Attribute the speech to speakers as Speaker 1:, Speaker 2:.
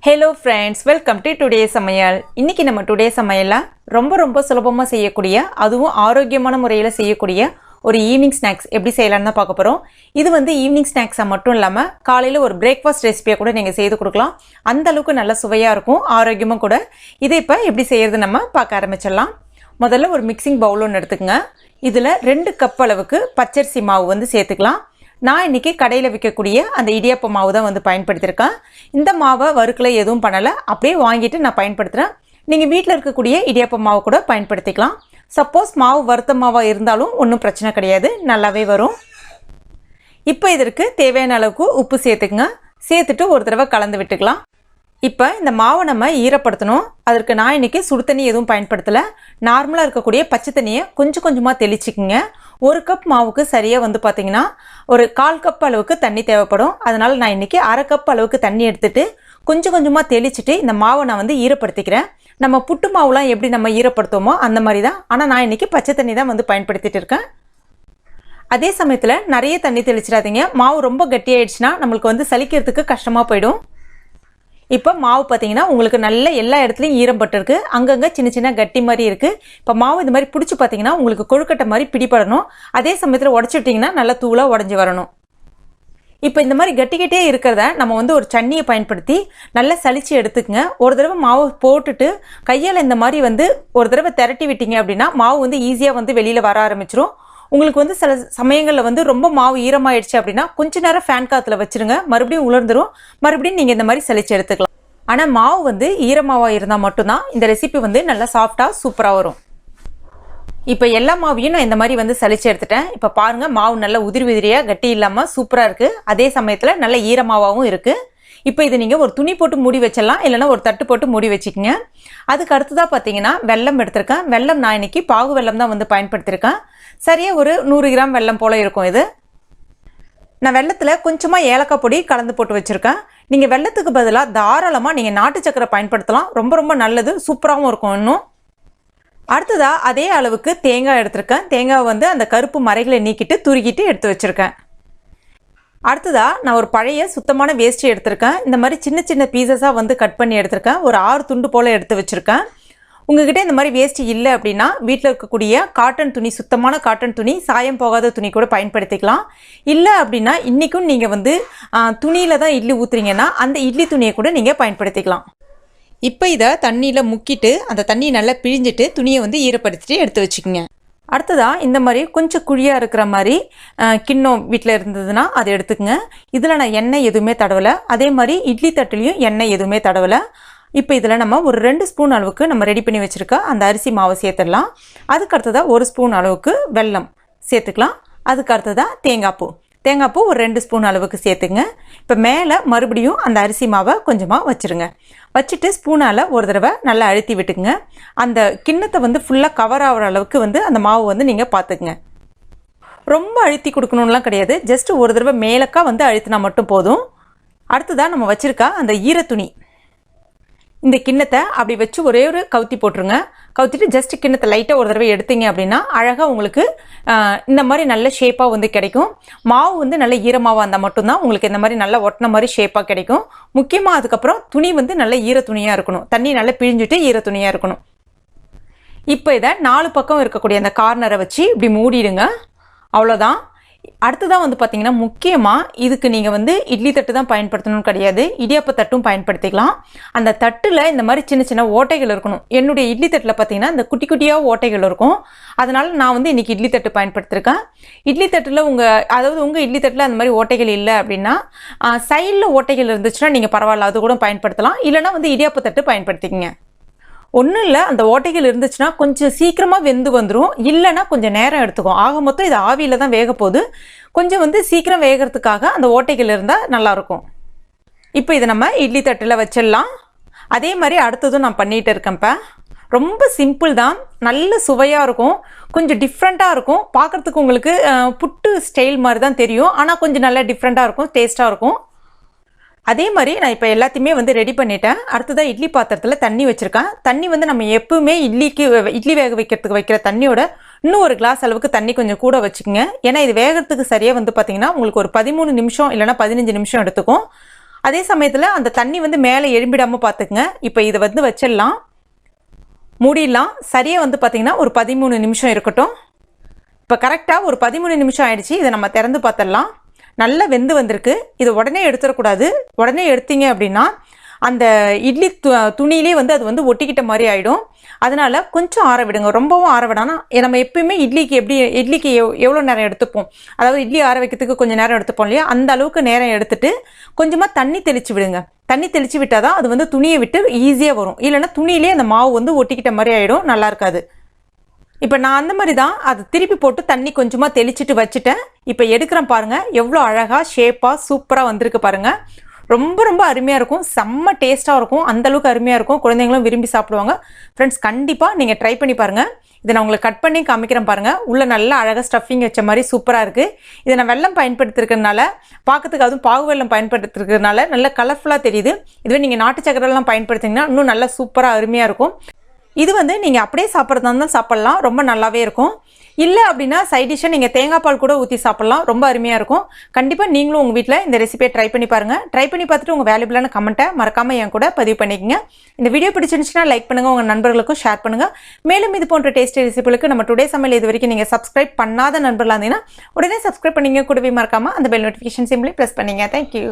Speaker 1: Hello friends, welcome to today's Samayal. இன்னைக்கு நம்ம today சமையல்ல ரொம்ப சுலபமா செய்யக்கூடிய அதுவும் ஆரோக்கியமான முறையில செய்யக்கூடிய ஒரு ஈவினிங் ஸ்நாக்ஸ் எப்படி செய்யலாம்னு தான் பார்க்க போறோம். இது வந்து ஈவினிங் ஸ்நாக்ஸா மட்டும் இல்லாம காலையில ஒரு பிரேக்ஃபாஸ்ட் ரெசிபியா கூட நீங்க செய்து கொடுக்கலாம். அந்த அளவுக்கு நல்ல சுவையா இருக்கும், ஆரோக்கியமா கூட. இதை இப்ப எப்படி செய்யறது நம்ம பார்க்க ஆரம்பிச்சிடலாம். முதல்ல ஒரு மிக்சிங் பவுல் ஒன்று எடுத்துக்கங்க. இதுல 2 கப் அளவுக்கு பச்சரிசி மாவு வந்து சேர்த்துக்கலாம். நான் இன்னைக்கு கடையில் விற்கக்கூடிய அந்த இடியாப்ப மாவு தான் வந்து பயன்படுத்தியிருக்கேன். இந்த மாவை வறுக்கல எதுவும் பண்ணலை, அப்படியே வாங்கிட்டு நான் பயன்படுத்துகிறேன். நீங்கள் வீட்டில் இருக்கக்கூடிய இடியாப்ப மாவு கூட பயன்படுத்திக்கலாம். சப்போஸ் மாவு வறுத்த மாவாக இருந்தாலும் ஒன்றும் பிரச்சனை கிடையாது, நல்லாவே வரும். இப்போ இதற்கு தேவையான அளவுக்கு உப்பு சேர்த்துக்குங்க. சேர்த்துட்டு ஒரு தடவை கலந்து விட்டுக்கலாம். இப்போ இந்த மாவை நம்ம ஈரப்படுத்தணும். அதற்கு நான் இன்னைக்கு சுடு தண்ணி எதுவும் பயன்படுத்தலை. நார்மலாக இருக்கக்கூடிய பச்சை தண்ணியை கொஞ்சமாக தெளிச்சிக்குங்க. 1 கப் மாவுக்கு சரியாக வந்து பார்த்தீங்கன்னா ஒரு 1/4 கப் அளவுக்கு தண்ணி தேவைப்படும். அதனால் நான் இன்றைக்கி 1/2 கப் அளவுக்கு தண்ணி எடுத்துகிட்டு கொஞ்சமாக தெளிச்சுட்டு இந்த மாவை நான் வந்து ஈரப்படுத்திக்கிறேன். நம்ம புட்டு மாவுலாம் எப்படி நம்ம ஈரப்படுத்துவோமோ அந்த மாதிரி தான். ஆனால் நான் இன்றைக்கி பச்சை தண்ணி தான் வந்து பயன்படுத்திட்டு இருக்கேன். அதே சமயத்தில் நிறைய தண்ணி தெளிச்சிடாதீங்க. மாவு ரொம்ப கட்டியாயிடுச்சுன்னா நம்மளுக்கு வந்து சலிக்கிறதுக்கு கஷ்டமாக போயிடும். இப்போ மாவு பார்த்தீங்கன்னா உங்களுக்கு நல்ல எல்லா இடத்துலையும் ஈரம் பட்டிருக்கு. அங்கங்கே சின்ன கட்டி மாதிரி இருக்குது. இப்போ மாவு இந்த மாதிரி பிடிச்சி பார்த்தீங்கன்னா உங்களுக்கு கொழுக்கட்டை மாதிரி பிடிபடணும். அதே சமயத்தில் உடச்சிட்டிங்கன்னா நல்லா தூளாக உடஞ்சி வரணும். இப்போ இந்த மாதிரி கட்டிக்கிட்டே இருக்கிறத நம்ம வந்து ஒரு சன்னியை பயன்படுத்தி நல்லா சலிச்சு எடுத்துக்கங்க. ஒரு தடவை மாவு போட்டுட்டு கையால் இந்த மாதிரி வந்து ஒரு தடவை திரட்டி விட்டீங்க அப்படின்னா மாவு வந்து ஈஸியாக வந்து வெளியில் வர ஆரம்பிச்சிரும். உங்களுக்கு வந்து சில சமயங்களில் வந்து ரொம்ப மாவு ஈரமாயிடுச்சு அப்படின்னா கொஞ்ச நேரம் ஃபேன் காற்றுல வச்சுருங்க, மறுபடியும் உலர்ந்துரும். மறுபடியும் நீங்கள் இந்த மாதிரி சலிச்சு எடுத்துக்கலாம். ஆனால் மாவு வந்து ஈரமாவாக இருந்தால் மட்டும்தான் இந்த ரெசிபி வந்து நல்லா சாஃப்டாக சூப்பராக வரும். இப்போ எல்லா மாவையும் நான் இந்த மாதிரி வந்து சலிச்சு எடுத்துட்டேன். இப்போ பாருங்கள், மாவு நல்லா உதிரியாக கட்டி இல்லாமல் சூப்பராக இருக்குது. அதே சமயத்தில் நல்ல ஈரமாகவும் இருக்குது. இப்போ இது நீங்கள் ஒரு துணி போட்டு மூடி வச்சிடலாம், இல்லைனா ஒரு தட்டு போட்டு மூடி வச்சுக்கோங்க. அதுக்கு அடுத்ததாக பார்த்தீங்கன்னா வெல்லம் எடுத்திருக்கேன். வெல்லம் நான் இன்னைக்கு பாகு வெல்லம் தான் வந்து பயன்படுத்தியிருக்கேன். சரியாக ஒரு 100 கிராம் வெல்லம் போல் இருக்கும் இது. நான் வெல்லத்தில் கொஞ்சமாக ஏலக்காய் பொடி கலந்து போட்டு வச்சுருக்கேன். நீங்கள் வெல்லத்துக்கு பதிலாக தாராளமாக நீங்கள் நாட்டு சக்கரை பயன்படுத்தலாம். ரொம்ப நல்லது, சூப்பராகவும் இருக்கும். இன்னும் அடுத்ததாக அதே அளவுக்கு தேங்காய் எடுத்திருக்கேன். தேங்காய் வந்து அந்த கருப்பு மரைகளை நீக்கிட்டு துருக்கிட்டு எடுத்து வச்சுருக்கேன். அடுத்ததாக நான் ஒரு பழைய சுத்தமான வேஷ்டி எடுத்திருக்கேன். இந்த மாதிரி சின்ன பீசஸாக வந்து கட் பண்ணி எடுத்திருக்கேன். ஒரு 6 துண்டு போல் எடுத்து வச்சுருக்கேன். உங்ககிட்ட இந்த மாதிரி வேஷ்டி இல்லை அப்படின்னா வீட்டில் இருக்கக்கூடிய காட்டன் துணி, சுத்தமான காட்டன் துணி, சாயம் போகாத துணி கூட பயன்படுத்திக்கலாம். இல்லை அப்படின்னா இன்றைக்கும் நீங்கள் வந்து துணியில் தான் இட்லி ஊற்றுறீங்கன்னா அந்த இட்லி துணியை கூட நீங்கள் பயன்படுத்திக்கலாம். இப்போ இதை தண்ணியில் முக்கிட்டு அந்த தண்ணியை நல்லா பிழிஞ்சிட்டு துணியை வந்து ஈரப்படுத்திட்டு எடுத்து வச்சுக்கோங்க. அடுத்ததாக இந்த மாதிரி கொஞ்சம் குழியாக இருக்கிற மாதிரி கிண்ணம் வீட்டில் இருந்ததுன்னா அதை எடுத்துக்கங்க. இதில் நான் எண்ணெய் எதுவுமே தடவலை. அதே மாதிரி இட்லி தட்டுலையும் எண்ணெய் எதுவுமே தடவலை. இப்போ இதில் நம்ம ஒரு 2 ஸ்பூன் அளவுக்கு நம்ம ரெடி பண்ணி வச்சுருக்க அந்த அரிசி மாவை சேர்த்துடலாம். அதுக்கு அடுத்ததாக 1 ஸ்பூன் அளவுக்கு வெல்லம் சேர்த்துக்கலாம். அதுக்கு அடுத்ததாக தேங்காய் பூ ஒரு 2 ஸ்பூன் அளவுக்கு சேர்த்துங்க. இப்போ மேலே மறுபடியும் அந்த அரிசி மாவை கொஞ்சமாக வச்சுருங்க. வச்சுட்டு ஸ்பூனால் ஒரு தடவை நல்லா அழுத்தி விட்டுக்குங்க. அந்த கிண்ணத்தை வந்து ஃபுல்லாக கவர் ஆகிற அளவுக்கு வந்து அந்த மாவு வந்து நீங்கள் பார்த்துக்குங்க. ரொம்ப அழுத்தி கொடுக்கணும்லாம் கிடையாது, ஜஸ்ட் ஒரு தடவை மேலக்கா வந்து அழுத்தினா மட்டும் போதும். அடுத்ததாக நம்ம வச்சுருக்கா அந்த ஈரத்துணி, இந்த கிண்ணத்தை அப்படி வச்சு ஒரே ஒரு கவுத்தி போட்டுருங்க. கவுத்திட்டு ஜஸ்ட் கிண்ணத்தை லைட்டாக ஒரு தடவை எடுத்தீங்க அப்படின்னா அழகாக உங்களுக்கு இந்த மாதிரி நல்ல ஷேப்பாக வந்து கிடைக்கும். மாவு வந்து நல்ல ஈரமாவாக இருந்தால் மட்டும்தான் உங்களுக்கு இந்த மாதிரி நல்லா ஒட்டின மாதிரி ஷேப்பாக கிடைக்கும். முக்கியமாக அதுக்கப்புறம் துணி வந்து நல்ல ஈர துணியாக இருக்கணும். தண்ணி நல்லா பிழிஞ்சிட்டு ஈர துணியாக இருக்கணும். இப்போ இதை 4 பக்கம் இருக்கக்கூடிய அந்த கார்னரை வச்சு இப்படி மூடிடுங்க. அவ்வளோதான். அடுத்ததான் வந்து பார்த்தீங்கன்னா முக்கியமாக இதுக்கு நீங்கள் வந்து இட்லி தட்டு தான் பயன்படுத்தணும்னு கிடையாது, இடியாப்ப தட்டும் பயன்படுத்திக்கலாம். அந்த தட்டில் இந்த மாதிரி சின்ன ஓட்டைகள் இருக்கணும். என்னுடைய இட்லி தட்டில் பார்த்தீங்கன்னா இந்த குட்டியாக ஓட்டைகள் இருக்கும். அதனால் நான் வந்து இன்றைக்கி இட்லி தட்டு பயன்படுத்திருக்கேன். இட்லி தட்டில் உங்கள் இட்லி தட்டில் அந்த மாதிரி ஓட்டைகள் இல்லை அப்படின்னா சைடில் ஓட்டைகள் இருந்துச்சுன்னா நீங்கள் பரவாயில்ல, அது கூட பயன்படுத்தலாம். இல்லைனா வந்து இடியாப்ப தட்டு பயன்படுத்திக்கங்க. ஒன்றும் இல்லை, அந்த ஓட்டைகள் இருந்துச்சுன்னா கொஞ்சம் சீக்கிரமாக வெந்து வந்துடும், இல்லைன்னா கொஞ்சம் நேரம் எடுத்துக்கும். ஆக மொத்தம் இது ஆவியில் தான் வேக போகுது. கொஞ்சம் வந்து சீக்கிரம் வேகிறதுக்காக அந்த ஓட்டைகள் இருந்தால் நல்லாயிருக்கும். இப்போ இதை நம்ம இட்லி தட்டில் வச்சிடலாம். அதே மாதிரி அடுத்ததும் நான் பண்ணிகிட்டு இருக்கேன்ப்ப. ரொம்ப சிம்பிள் தான், நல்ல சுவையாக இருக்கும், கொஞ்சம் டிஃப்ரெண்ட்டாக இருக்கும். பார்க்குறதுக்கு உங்களுக்கு புட்டு ஸ்டைல் மாதிரி தான் தெரியும், ஆனால் கொஞ்சம் நல்லா டிஃப்ரெண்ட்டாக இருக்கும், டேஸ்ட்டாக இருக்கும். அதே மாதிரி நான் இப்போ எல்லாத்தையுமே வந்து ரெடி பண்ணிட்டேன். அடுத்ததாக இட்லி பாத்திரத்தில் தண்ணி வச்சுருக்கேன். தண்ணி வந்து நம்ம எப்பவுமே இட்லி வேக வைக்கிறதுக்கு வைக்கிற தண்ணியோட இன்னும் ஒரு கிளாஸ் அளவுக்கு தண்ணி கொஞ்சம் கூட வச்சுக்கோங்க. ஏன்னா இது வேகிறதுக்கு சரியாக வந்து பார்த்தீங்கன்னா உங்களுக்கு ஒரு 13 நிமிஷம் இல்லைனா 15 நிமிஷம் எடுத்துக்கும். அதே சமயத்தில் அந்த தண்ணி வந்து மேலே எழும்பிடாமல் பார்த்துக்குங்க. இப்போ இதை வந்து வச்சிடலாம், மூடிடலாம். சரியாக வந்து பார்த்திங்கன்னா ஒரு 13 நிமிஷம் இருக்கட்டும். இப்போ கரெக்டாக ஒரு 13 நிமிஷம் ஆயிடுச்சு. இதை நம்ம திறந்து பார்த்துடலாம். நல்லா வெந்து வந்திருக்கு. இது உடனே எடுத்துடக்கூடாது. உடனே எடுத்தீங்க அப்படின்னா அந்த இட்லி துணியிலே வந்து அது வந்து ஒட்டிக்கிட்ட மாதிரி ஆகிடும். அதனால் கொஞ்சம் ஆற விடுங்க. ரொம்பவும் ஆற விடானா, நம்ம எப்பயுமே இட்லிக்கு எவ்வளோ நேரம் எடுத்துப்போம், அதாவது இட்லி ஆற வைக்கிறதுக்கு கொஞ்சம் நேரம் எடுத்துப்போம் இல்லையா, அந்த அளவுக்கு நேரம் எடுத்துட்டு கொஞ்சமாக தண்ணி தெளித்து விடுங்க. தண்ணி தெளித்து விட்டால் தான் அது வந்து துணியை விட்டு ஈஸியாக வரும். இல்லைன்னா துணியிலே அந்த மாவு வந்து ஒட்டிக்கிட்ட மாதிரி ஆகிடும், நல்லா இருக்காது. இப்போ நான் அந்த மாதிரி தான் அது திருப்பி போட்டு தண்ணி கொஞ்சமாக தெளிச்சிட்டு வச்சுட்டேன். இப்போ எடுக்கிறேன் பாருங்கள், எவ்வளோ அழகாக ஷேப்பாக சூப்பராக வந்திருக்கு பாருங்கள். ரொம்ப ரொம்ப அருமையாக இருக்கும், செம்ம டேஸ்ட்டாக இருக்கும், அந்தளவுக்கு அருமையாக இருக்கும். குழந்தைங்களும் விரும்பி சாப்பிடுவாங்க. ஃப்ரெண்ட்ஸ் கண்டிப்பாக நீங்கள் ட்ரை பண்ணி பாருங்கள். இதை நான் உங்களுக்கு கட் பண்ணி காமிக்கிறேன் பாருங்கள். உள்ள நல்லா அழகாக ஸ்டஃபிங் வச்ச மாதிரி சூப்பராக இருக்குது. இதை நான் வெல்லம் பயன்படுத்திருக்கிறதுனால பார்க்கறதுக்கு, அதுவும் பாகு வெல்லம் பயன்படுத்திருக்கிறதுனால நல்லா கலர்ஃபுல்லாக தெரியுது. இதுவே நீங்கள் நாட்டு சக்கரெல்லாம் பயன்படுத்திங்கன்னா இன்னும் நல்லா சூப்பராக அருமையாக இருக்கும். இது வந்து நீங்கள் அப்படியே சாப்பிட்றதா இருந்தால் சாப்பிட்லாம், ரொம்ப நல்லாவே இருக்கும். இல்லை அப்படின்னா சைட் டிஷ்ஷை நீங்கள் தேங்காய் பால் கூட ஊற்றி சாப்பிட்லாம், ரொம்ப அருமையாக இருக்கும். கண்டிப்பாக நீங்களும் உங்கள் வீட்டில் இந்த ரெசிபியை ட்ரை பண்ணி பாருங்கள். ட்ரை பண்ணி பார்த்துட்டு உங்கள் வேல்யூபிளான கமெண்ட்டை மறக்காமல் என் கூட பதிவு பண்ணிக்கங்க. இந்த வீடியோ பிடிச்சிருந்துச்சுன்னா லைக் பண்ணுங்கள், உங்கள் நண்பர்களுக்கும் ஷேர் பண்ணுங்கள். மேலும் இது போன்ற டேஸ்டி ரெசிபிகளுக்கு நம்ம டுடே சமையல் இது வரைக்கும் நீங்கள் சப்ஸ்கிரைப் பண்ணாத நண்பர்களாக இருந்தீங்கன்னா உடனே சப்ஸ்கிரைப் பண்ணிங்க. கூடவே மறக்காமல் அந்த பெல் நோட்டிஃபிகேஷன் சிம்லி ப்ரெஸ் பண்ணிங்க. தேங்க்யூ.